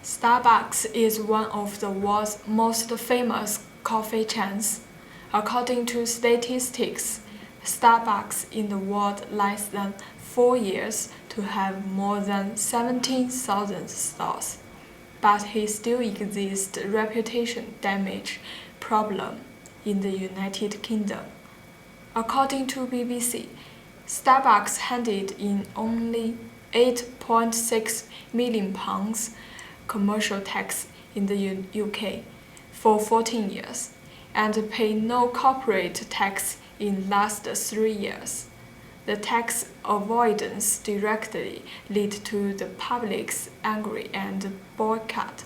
Starbucks is one of the world's most famous coffee chains. According to statistics, Starbucks in the world less than 4 years to have more than 17,000 stores. But he still exists reputation damage problem in the United Kingdom. According to BBC, Starbucks handed in only £8.6 million commercial tax in the UK for 14 years and paid no corporate tax in last 3 years. The tax avoidance directly led to the public's anger and boycott.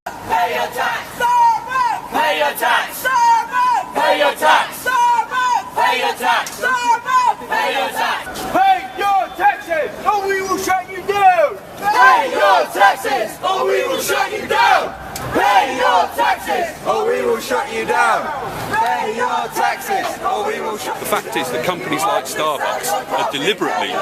Pay your tax! Starbucks! Pay your tax! Starbucks! Pay your tax! Starbucks! Pay your tax! Starbucks! Pay your tax! Pay your taxes, or we will shut you down! Pay your taxes, or we will shut you down! Pay your taxes, or we will shut you down! Pay your taxes, or we will shut you down! The fact is that companies like Starbucks are deliberately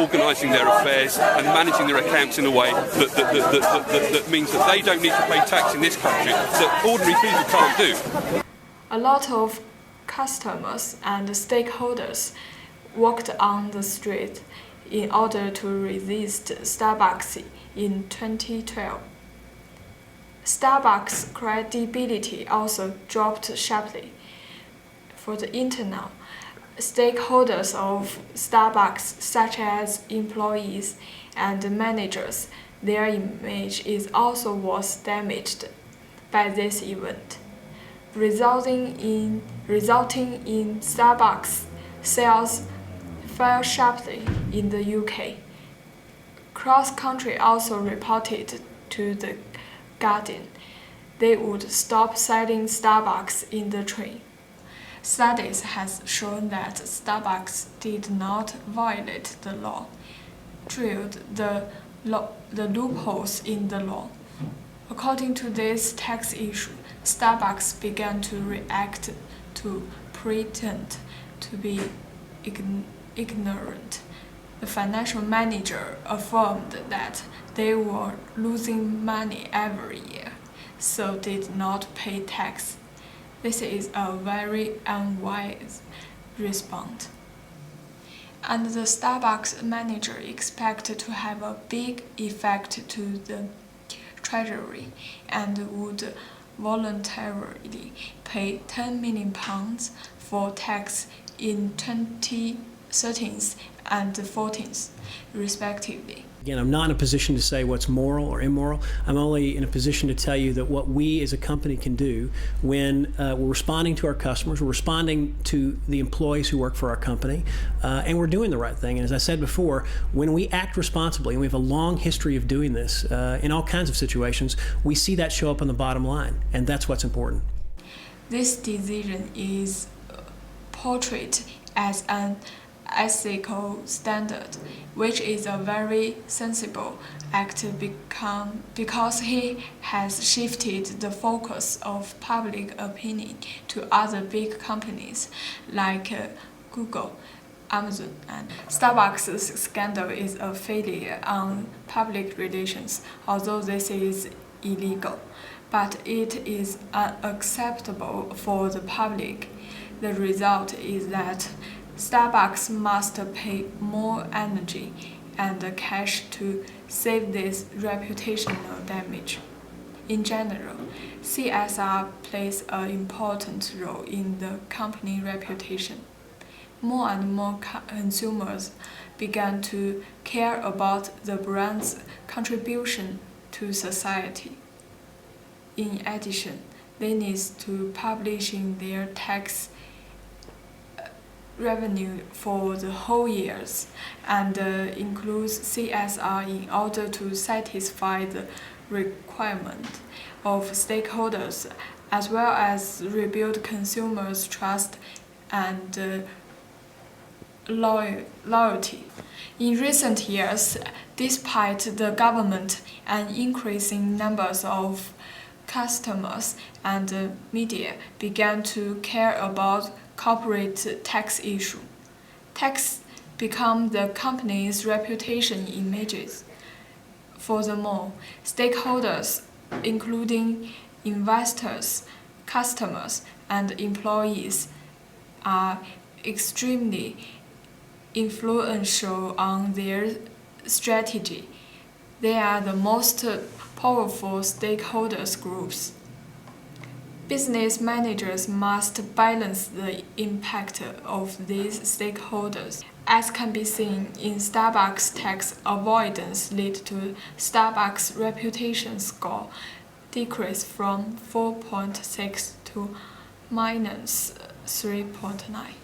organising their affairs and managing their accounts in a way that means that they don't need to pay tax in this country that ordinary people can't do. A lot of customers and stakeholders walked on the street in order to resist Starbucks in 2012. Starbucks' credibility also dropped sharply. For the internal stakeholders of Starbucks, such as employees and managers, their image is also was damaged by this event, resulting in Starbucks sales fell sharply in the UK. Cross Country also reported to the Guardian they would stop selling Starbucks in the train. Studies has shown that Starbucks did not violate the law, drilled the loopholes in the law. According to this tax issue, Starbucks began to react to pretend to be ignorant. The financial manager affirmed that they were losing money every year, so did not pay tax. This is a very unwise response. And the Starbucks manager expected to have a big effect to the treasury and would voluntarily pay £10 million for tax in 2013 and 2014, respectively. Again, I'm not in a position to say what's moral or immoral. I'm only in a position to tell you that what we as a company can do when we're responding to our customers, we're responding to the employees who work for our company, and we're doing the right thing. And as I said before, when we act responsibly, and we have a long history of doing this in all kinds of situations, we see that show up on the bottom line, and that's what's important. This decision is portrayed as an ethical standard, which is a very sensible act because he has shifted the focus of public opinion to other big companies like Google, Amazon, and Starbucks' scandal is a failure on public relations, although this is illegal, but it is unacceptable for the public. The result is that Starbucks must pay more energy and cash to save this reputational damage. In general, CSR plays an important role in the company reputation. More and more consumers began to care about the brand's contribution to society. In addition, they need to publishing their tax revenue for the whole years and includes CSR in order to satisfy the requirement of stakeholders as well as rebuild consumers' trust and loyalty. In recent years, despite the government and increasing numbers of customers and media began to care about corporate tax issue. Tax become the company's reputation images. Furthermore, stakeholders, including investors, customers, and employees, are extremely influential on their strategy. They are the most powerful stakeholders groups. Business managers must balance the impact of these stakeholders. As can be seen in Starbucks tax avoidance led to Starbucks reputation score decrease from 4.6 to -3.9.